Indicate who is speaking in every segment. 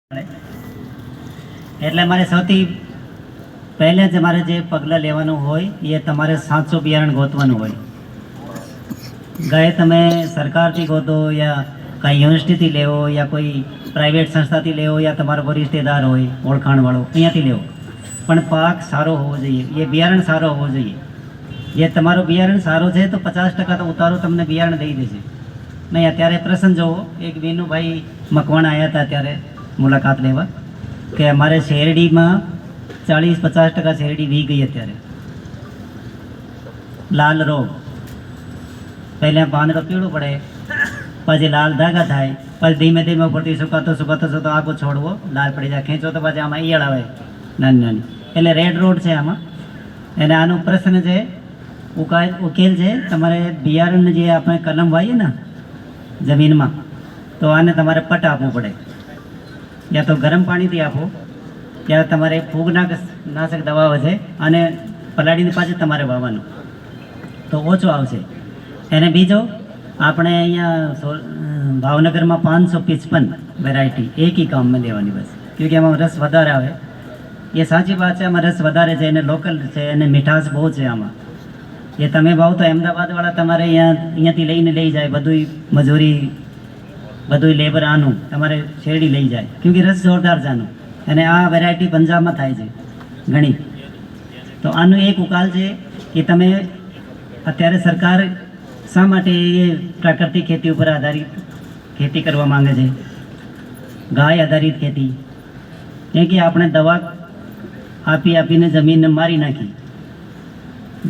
Speaker 1: એટલે મારે સૌથી પહેલાં જ મારે જે પગલાં લેવાનું હોય એ તમારે સાચું બિયારણ ગોતવાનું હોય. ગાય તમે સરકારથી ગોતો યા કાંઈ યુનિવર્સિટીથી લેવો યા કોઈ પ્રાઇવેટ સંસ્થાથી લેવો યા તમારો કોઈ રિશ્તેદાર હોય ઓળખાણવાળો અહીંયાથી લેવો, પણ પાક સારો હોવો જોઈએ, એ બિયારણ સારો હોવો જોઈએ. એ તમારો બિયારણ સારો છે તો 50% તો ઉતારો તમને બિયારણ દઈ દેશે. નહીં અત્યારે પ્રસંગ જોવો, એક વિનુભાઈ મકવાણા આવ્યા હતા ત્યારે મુલાકાત લેવા કે અમારે શેરડીમાં 40-50% શેરડી વી ગઈ અત્યારે. લાલ રોગ, પહેલાં પાંદડો પીળું પડે, પછી લાલ ધાગા થાય, પછી ધીમે ધીમે ઉપરથી સુકાતો આખો છોડવો લાલ પડી જાય, ખેંચો તો પછી આમાં ઈયળ આવે નાની નાની, એટલે રેડ રોડ છે આમાં. અને આનો પ્રશ્ન છે, ઉકેલ છે તમારે બિયારણ જે આપણે કલમ વાવીએ ને જમીનમાં, તો આને તમારે પટ આપવું પડે, યા તો ગરમ પાણીથી આપો યા તમારે ફૂગનાશક દવાઓ છે અને પલાળીને પાછું તમારે વાવવાનું તો ઓછો આવશે. અને બીજો આપણે અહીંયા ભાવનગરમાં 555 વેરાયટી એક કામમાં લેવાની બસ, કેમ કે એમાં રસ વધારે આવે. એ સાચી વાત છે, આમાં રસ વધારે છે અને લોકલ છે અને મીઠાશ બહુ છે આમાં. એ તમે ભાવ તો અમદાવાદવાળા તમારે અહીંયાથી લઈને લઈ જાય, બધું મજૂરી બધું લેબર આનું તમારે શેરડી લઈ જાય, કેમ કે રસ જોરદાર છે આનું. અને આ વેરાયટી પંજાબમાં થાય છે ઘણી. તો આનો એક ઉકાલ છે કે તમે અત્યારે સરકાર શા માટે એ પ્રાકૃતિક ખેતી ઉપર આધારિત ખેતી કરવા માંગે છે, ગાય આધારિત ખેતી, કેમ કે આપણે દવા આપીને જમીનને મારી નાખી,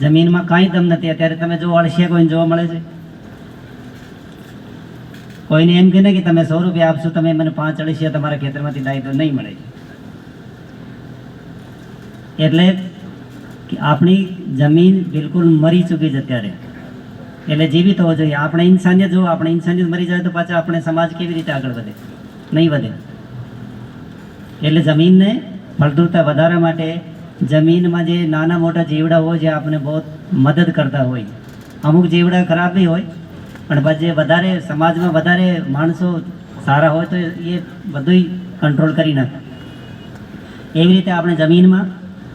Speaker 1: જમીનમાં કાંઈ દમ નથી. અત્યારે તમે જો અળસિયા કોઈને જોવા મળે છે? કોઈને એમ કહે ને કે તમે 100 રૂપિયા આપશો, તમે મને 5 અળસિયા તમારા ખેતરમાંથી લાવી દો, નહીં મળે. એટલે આપણી જમીન બિલકુલ મરી ચૂકી છે અત્યારે, એટલે જીવિત હોવો જોઈએ. આપણે ઇન્સાનિયત જો આપણે ઇન્સાનિયત મરી જાય તો પાછા આપણે સમાજ કેવી રીતે આગળ વધે? નહીં વધે. એટલે જમીનને ફળદ્રુપતા વધારવા માટે જમીનમાં જે નાના મોટા જીવડા હોય જે આપણે બહુ મદદ કરતા હોય, અમુક જીવડા ખરાબ બી હોય, પણ પછી વધારે સમાજમાં વધારે માણસો સારા હોય તો એ બધું કંટ્રોલ કરી નાખે. એવી રીતે આપણે જમીનમાં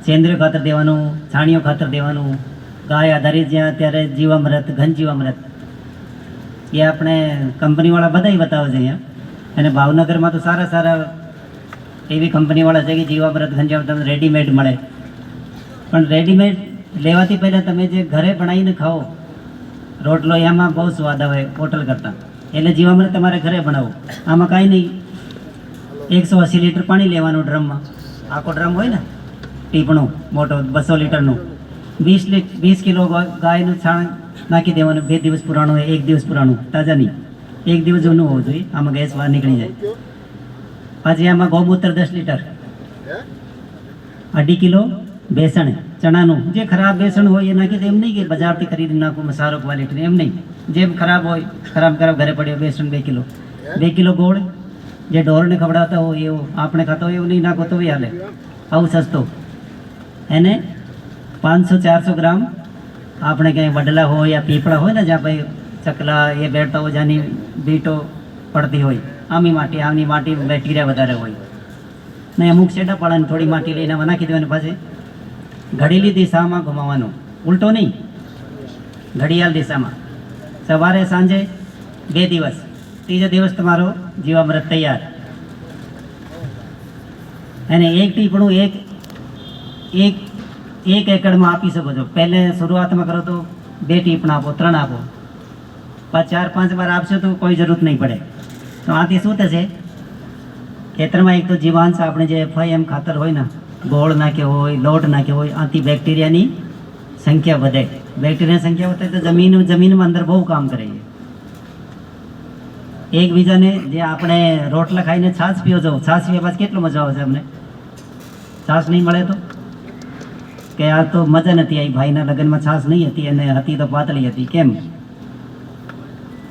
Speaker 1: સેન્દ્રિય ખાતર દેવાનું, છાણિયો ખાતર દેવાનું, ગાય આધારિત જ્યાં અત્યારે જીવામૃત, ઘન જીવામૃત એ આપણે કંપનીવાળા બધાય બતાવે છે અહીંયા. અને ભાવનગરમાં તો સારા એવી કંપનીવાળા છે કે જીવામૃત, ઘન જીવામૃત તમને રેડીમેડ મળે. પણ રેડીમેડ લેવાથી પહેલાં તમે જે ઘરે બનાવીને ખાઓ રોટલો, એમાં બહુ સ્વાદ આવે હોટલ કરતાં. એટલે જીવામૃત તમારે ઘરે બનાવો. આમાં કાંઈ નહીં, 180 લીટર પાણી લેવાનું ડ્રમમાં, આખો ડ્રમ હોય ને ટીપણું મોટો 200 લીટરનું, 20 કિલો ગાયનું છાણ નાખી દેવાનું. 2 દિવસ પુરાણું હોય, 1 દિવસ પુરાણું, તાજા નહીં, 1 દિવસ જૂનું હોવું જોઈએ, આમાં ગેસ બહાર નીકળી જાય. પછી આમાં ગૌમૂત્ર 10 લીટર, 2.5 કિલો બેસણ ચણાનું, જે ખરાબ બેસણ હોય એ નાખી દે. એમ નહીં કે બજારથી ખરીદી નાખું સારો ક્વોલિટી, એમ નહીં. જેમ ખરાબ હોય ખરાબ ઘરે પડ્યો બેસણ 2 કિલો, 2 કિલો ગોળ, જે ઢોરને ખવડાવતા હોય એવું આપણે ખાતા હોય એવું નહીં નાખો તો હાલે, આવું સસ્તો. એને 500-400 ગ્રામ આપણે ક્યાંય વડલા હોય યા પીપળા હોય ને જ્યાં ભાઈ ચકલા એ બેઠતા હોય, જ્યાંની બીટો પડતી હોય, આમની માટી બેક્ટેરિયા વધારે હોય ને, અમુક છેડા પાડે થોડી માટી લઈને નાખી દેવાની. પછી ઘડીલી દિશામાં ઘુમાવાનું, ઉલટો નહીં, ઘડિયાળ દિશામાં. સવારે સાંજે 2 દિવસ, ત્રીજો દિવસ તમારો જીવામૃત તૈયાર. અને એક ટીપણું એક એકડમાં આપી શકો છો. પહેલે શરૂઆતમાં કરો તો 2 ટીપણા આપો, 3 આપો, પછી 4-5 વાર આપશો તો કોઈ જરૂર નહીં પડે. તો આથી શું થશે, ખેતરમાં એક તો જીવાંશ આપણે જે FIM ખાતર હોય ને, ગોળ નાખ્યો હોય, લોટ નાખ્યો હોય, આથી બેક્ટેરિયાની સંખ્યા વધે. બેક્ટેરિયાની સંખ્યા વધે તો જમીનમાં અંદર બહુ કામ કરે છે. એકબીજાને જે આપણે રોટલા ખાઈને છાશ પીવો છો, છાશ પીવા પછી કેટલો મજા આવે છે અમને. છાશ નહીં મળે તો કે આ તો મજા નથી આવી, ભાઈના લગ્નમાં છાશ નહીં હતી અને હતી તો પાતળી હતી, કેમ?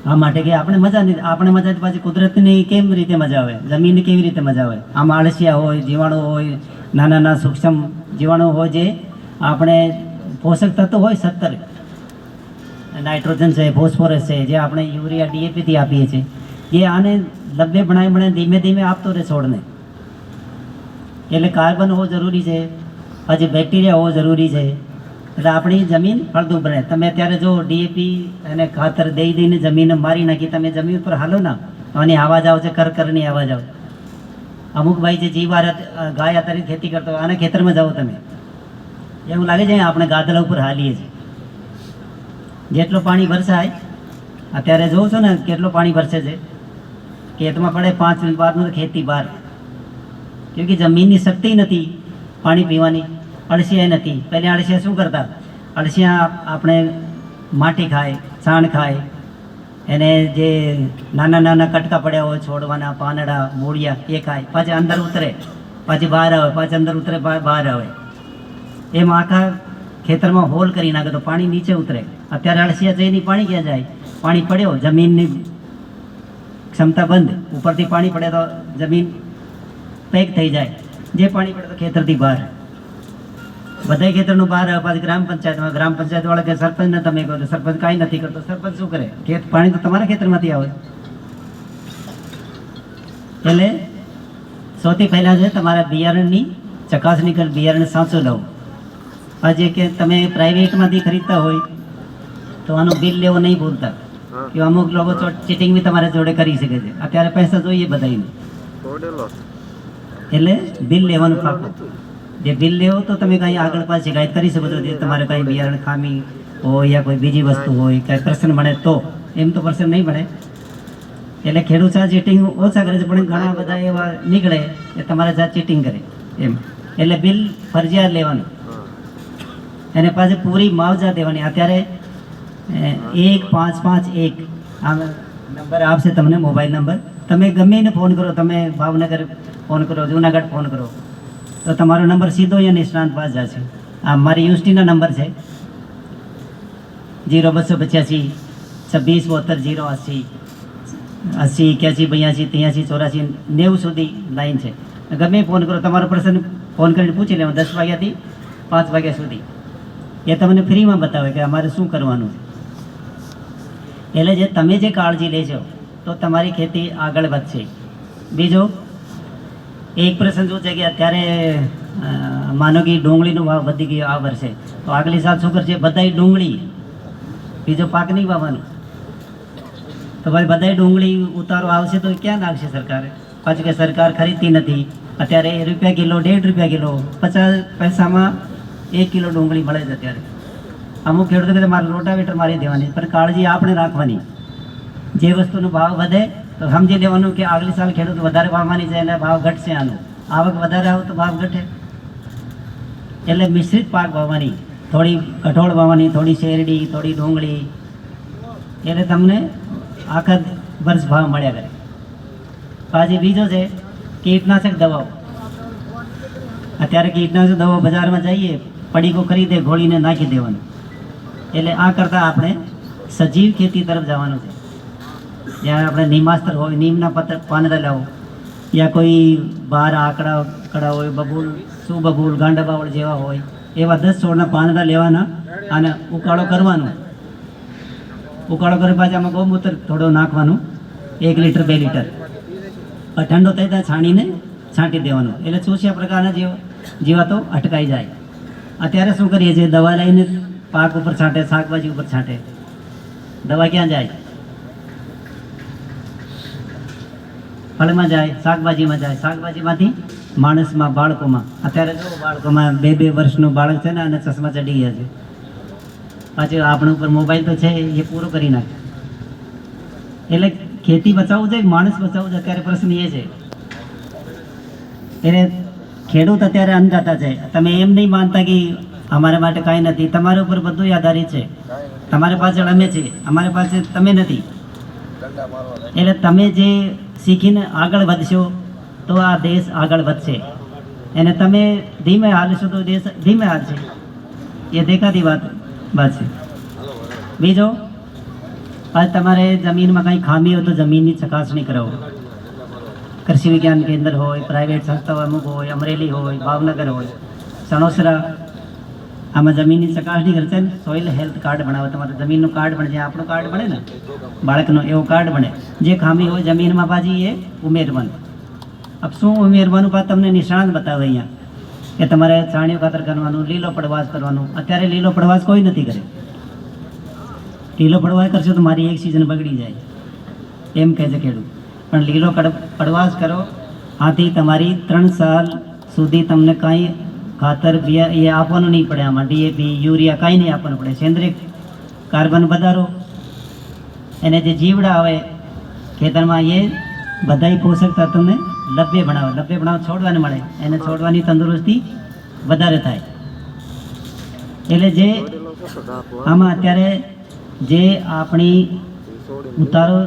Speaker 1: આ માટે કે આપણે મજા નથી, આપણે મજા પાછી કુદરતની કેમ રીતે મજા આવે, જમીનની કેવી રીતે મજા આવે? આમાં અળસિયા હોય, જીવાણુ હોય, નાના સૂક્ષ્મ જીવાણુ હોય, જે આપણે પોષક તત્વો હોય 17, નાઇટ્રોજન છે, ફોસ્ફરસ છે, જે આપણે યુરિયા DAP થી આપીએ છીએ, એ આને લબ્બે બનાવી ધીમે ધીમે આપતો રહે છોડને. એટલે કાર્બન હોવો જરૂરી છે, પછી બેક્ટેરિયા હોવો જરૂરી છે, એટલે આપણી જમીન ફળદ્રુપ બને. તમે અત્યારે જો ડીએપી અને ખાતર દઈ દઈને જમીન મારી નાખી, તમે જમીન ઉપર હાલો ના તો આની અવાજ આવશે, કરકરની અવાજ આવે. અમુક ભાઈ જે જીવાર ગાય આધારિત ખેતી કરતો હોય, આના ખેતરમાં જાઓ તમે, એવું લાગે છે આપણે ગાદલા ઉપર હાલીએ છીએ. જેટલું પાણી વરસાય, અત્યારે જોઉં છો ને કેટલું પાણી વરસે છે, ખેતમાં પડે 5 મિનિટ બાદનું તો ખેતી બહાર, કેમ કે જમીનની શક્તિ નથી પાણી પીવાની. અળસિયા નથી. પહેલાં અળસિયા શું કરતા? અળસિયા આપણે માટી ખાય, છાણ ખાય, એને જે નાના નાના કટકા પડ્યા હોય છોડવાના, પાંદડા, મૂળિયા, એ ખાય, પાછી અંદર ઉતરે, પાછી બહાર આવે, પાછી અંદર ઉતરે, બહાર આવે. એમ આખા ખેતરમાં હોલ કરી નાખે તો પાણી નીચે ઉતરે. અત્યારે અળસિયા જઈને પાણી ક્યાં જાય? પાણી પડ્યો, જમીનની ક્ષમતા બંધ, ઉપરથી પાણી પડે તો જમીન પેક થઈ જાય, જે પાણી પડે તો ખેતરથી બહાર. બધા ખેતરનું બહાર આવે, પાછી ગ્રામ પંચાયતવાળા કે સરપંચને તમે કહો તો સરપંચ કાંઈ નથી કરતો. સરપંચ શું કરે? પાણી તો તમારા ખેતરમાંથી આવે. એટલે સૌથી પહેલાં છે તમારા બિયારણની ચકાસણી કરી, બિયારણ સાચું લવું. આજે કે તમે પ્રાઇવેટમાંથી ખરીદતા હોય તો આનું બિલ લેવો નહીં ભૂલતા, કે અમુક લોકો ચીટિંગ બી તમારા જોડે કરી શકે છે. અત્યારે પૈસા જોઈએ બધાને, એટલે બિલ લેવાનું પાકું. જે બિલ લેવો તો તમે કાંઈ આગળ પાછળ શિકાયત કરી શકો છો, જે તમારે કાંઈ બિયારણ ખામી હોય યા કોઈ બીજી વસ્તુ હોય, કાંઈ પ્રશ્ન બને તો. એમ તો પ્રશ્ન નહીં બને. એટલે ખેડૂત આ ચીટિંગ ઓછા કરે છે, પણ ઘણા બધા એવા નીકળે કે તમારે જાત ચીટિંગ કરે એમ. એટલે બિલ ફરજિયાત લેવાનું, એને પાછી પૂરી માવજા દેવાની. અત્યારે 1551 આ નંબર આપશે તમને, મોબાઈલ નંબર. તમે ગમે એને ફોન કરો, તમે ભાવનગર ફોન કરો, જુનાગઢ ફોન કરો, તો તમારો નંબર સીધો અહીંયા નિષ્ણાંત પાસે જશે. આ મારી યુનિવર્સિટીના નંબર છે 0285 26 72 080 80 81 82 83 84 90 સુધી લાઈન છે. ગમે ફોન કરો, તમારો પર્સન ફોન કરીને પૂછી લેવાનું 10 વાગ્યાથી 5 વાગ્યા સુધી. એ તમને ફ્રીમાં બતાવે કે અમારે શું કરવાનું છે. એટલે જે તમે જે કાળજી લેશો તો તમારી ખેતી આગળ વધશે. બીજો એક પ્રશ્ન શું છે કે અત્યારે માનો કે ડુંગળીનો ભાવ વધી ગયો આ વર્ષે, તો આગલી સાલ શું કરશે? બધાય ડુંગળી, બીજો પાક નહીં વાવવાનું. તો ભાઈ બધાય ડુંગળી ઉતારો આવશે તો ક્યાં નાખશે સરકારે? પાછું કે સરકાર ખરીદતી નથી. અત્યારે ₹1 કિલો, ₹1.5 કિલો, 50 પૈસામાં 1 કિલો ડુંગળી મળે છે અત્યારે. અમુક ખેડૂતો કે મારે રોટાવેટર મારી દેવાની, પણ કાળજી આપણે રાખવાની. જે વસ્તુનો ભાવ વધે તો સમજી લેવાનું કે આગલી સાલ ખેડૂત વધારે વાવવાની છે અને ભાવ ઘટશે. આનો આવક વધારે આવે તો ભાવ ઘટે. એટલે મિશ્રિત પાક વાવવાની, થોડી કઠોળ વાવવાની, થોડી શેરડી, થોડી ડુંગળી, એટલે તમને આખા વર્ષ ભાવ મળ્યા કરે. પાછી બીજો છે કીટનાશક દવાઓ. અત્યારે કીટનાશક દવાઓ બજારમાં જઈએ, પડીકો ખરીદે, ઘોળીને નાખી દેવાનું. એટલે આ કરતાં આપણે સજીવ ખેતી તરફ જવાનું છે. જ્યાં આપણે નિમાસ્ત્ર હોય, નીમના પાંદડા લાવો, યા કોઈ બહાર આકડા હોય, બબૂલ, શું બબૂલ, ગાંડા બાવળ જેવા હોય, એવા 10 છોડના પાંદડા લેવાના અને ઉકાળો કરવાનો. ઉકાળો કરી પાછા આમાં ગૌમૂત્ર થોડો નાખવાનું, 1 લીટર 2 લીટર. ઠંડો થઈ જાય છાણીને છાંટી દેવાનું. એટલે ચૂસ્યા પ્રકારના જીવાતો અટકાઈ જાય. અત્યારે શું કરીએ છીએ? દવા લઈને પાક ઉપર છાંટે, શાકભાજી ઉપર છાંટે. દવા ક્યાં જાય? ફળમાં જાય, શાકભાજીમાં જાય, શાકભાજીમાંથી માણસમાં, બાળકોમાં. અત્યારે જો બાળકોમાં 2 વર્ષનું બાળક છે ને અને ચશ્મા ચડી ગયા છે. પાછું આપણા ઉપર મોબાઈલ તો છે, એ પૂરો કરી નાખે. એટલે ખેતી બચાવવું છે, માણસ બચાવવું છે, અત્યારે પ્રશ્ન એ છે. એટલે ખેડૂત અત્યારે અન્નદાતા છે. તમે એમ નહીં માનતા કે અમારા માટે કાંઈ નથી. તમારા ઉપર બધું આધારિત છે. તમારી પાછળ અમે છીએ, અમારી પાસે તમે નથી. એટલે તમે જે શીખીને આગળ વધશો તો આ દેશ આગળ વધશે, અને તમે ધીમે હાલશો તો દેશ ધીમે હાલશે. એ દેખાતી વાત છે. બીજો, આજ તમારે જમીનમાં કંઈ ખામી હોય તો જમીનની ચકાસણી કરાવો. કૃષિ વિજ્ઞાન કેન્દ્ર હોય, પ્રાઇવેટ સંસ્થાઓ અમુક હોય, અમરેલી હોય, ભાવનગર હોય, સણોસરા, આમાં જમીનની ચકાસણી કરશે ને સોઇલ હેલ્થ કાર્ડ બનાવો. તમારે જમીનનું કાર્ડ બને, જે આપણું કાર્ડ બને ને બાળકનો, એવો કાર્ડ બને. જે ખામી હોય જમીનમાં પાછી એ ઉમેરવાનું. अब શું ઉમેરવાનું પાછું તમને નિષ્ણાત બતાવે અહીંયા કે તમારે છાણિયું ખાતર કરવાનું, લીલો પડવાશ કરવાનું. અત્યારે લીલો પડવાશ કોઈ નથી કરે. લીલો પડવાશ કરશો તો મારી એક સિઝન બગડી જાય એમ કહે છે ખેડૂત. પણ લીલો પડવાશ કરો, આથી તમારી 3 સાલ સુધી તમને કાંઈ ખાતર એ આપવાનું નહીં પડે. આમાં ડીએપી, યુરિયા કાંઈ નહીં આપવાનું પડે. સેન્દ્રિય કાર્બન વધારો, એને જે જીવડા આવે ખેતરમાં એ બધાય પોષક તત્વોને લભ્ય બનાવો છોડવાને મળે, એને છોડવાની તંદુરસ્તી વધારે થાય. એટલે જે આમાં અત્યારે જે આપણી ઉતારો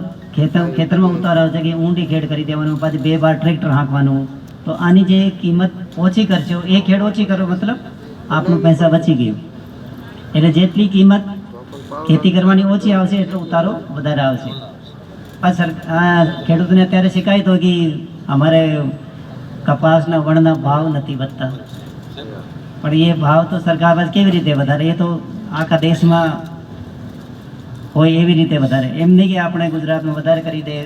Speaker 1: ખેતરમાં ઉતારો આવે છે કે ઊંડી ખેડ કરી દેવાનું, પાછી 2 વાર ટ્રેક્ટર હાંકવાનું, તો આની જે કિંમત ઓછી કરશો, એ ખેડ ઓછી કરો મતલબ આપણું પૈસા બચી ગયું. એટલે જેટલી કિંમત ખેતી કરવાની ઓછી આવશે એટલો ઉતારો વધારે આવશે. ખેડૂતોને અત્યારે શિકાયત હોય કે અમારે કપાસના વણના ભાવ નથી વધતા, પણ એ ભાવ તો સરકાર પાસે કેવી રીતે વધારે? એ તો આખા દેશમાં હોય એવી રીતે વધારે. એમ નહીં કે આપણે ગુજરાતમાં વધારે કરી દે,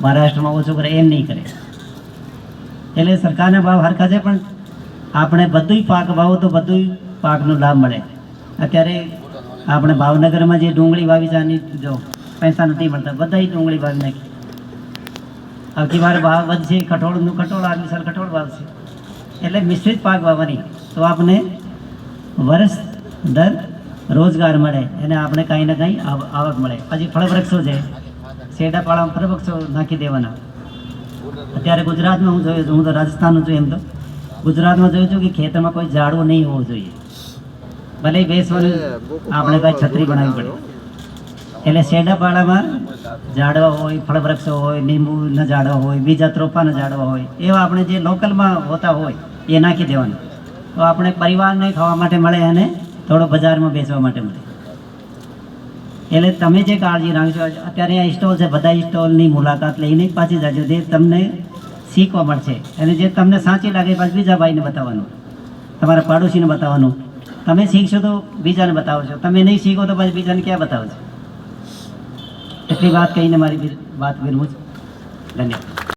Speaker 1: મહારાષ્ટ્રમાં ઓછું કરે, એમ નહીં કરે. એટલે સરકારના ભાવ હરખા છે, પણ આપણે બધું પાક વાવો તો બધું પાકનો લાભ મળે. અત્યારે આપણે ભાવનગરમાં જે ડુંગળી વાવી છે, આની જો પૈસા નથી મળતા, બધા ડુંગળી વાવી નાખી. આવતી વાર ભાવ વધશે, કઠોળનું કઠોળ, આગલી સાલ કઠોળ વાવશે. એટલે મિશ્રિત પાક વાવવાની તો આપણે વર્ષ દર રોજગાર મળે, એને આપણે કાંઈ ને કાંઈ આવક મળે. પછી ફળવૃક્ષો છે, શેરડાપાળામાં ફળવૃક્ષો નાખી દેવાના. અત્યારે ગુજરાતમાં હું જોયું છું, હું તો રાજસ્થાનનું છું, એમ તો ગુજરાતમાં જોયું છું કે ખેતરમાં કોઈ ઝાડવું નહીં હોવું જોઈએ. ભલે બેસવાનું આપણે કાંઈ છત્રી બનાવવી પડે. એટલે શેરડાપાળામાં ઝાડવા હોય, ફળવૃક્ષો હોય, લીંબુના ઝાડવા હોય, બીજા ત્રોપાના ઝાડવા હોય, એવા આપણે જે લોકલમાં હોતા હોય એ નાખી દેવાના. તો આપણે પરિવારને ખાવા માટે મળે અને થોડો બજારમાં બેસવા માટે મળે. એટલે તમે જે કાળજી રાખશો, અત્યારે આ સ્ટોલ છે, બધા સ્ટોલની મુલાકાત લઈને પાછી જાજો, જે તમને શીખવા મળશે. અને જે તમને સાચી લાગે પાછું બીજા ભાઈને બતાવવાનું, તમારા પાડોશીને બતાવવાનું. તમે શીખશો તો બીજાને બતાવશો, તમે નહીં શીખો તો પછી બીજાને ક્યાં બતાવશો? એટલી વાત કહીને મારી વાત વિરમું છું. ધન્યવાદ.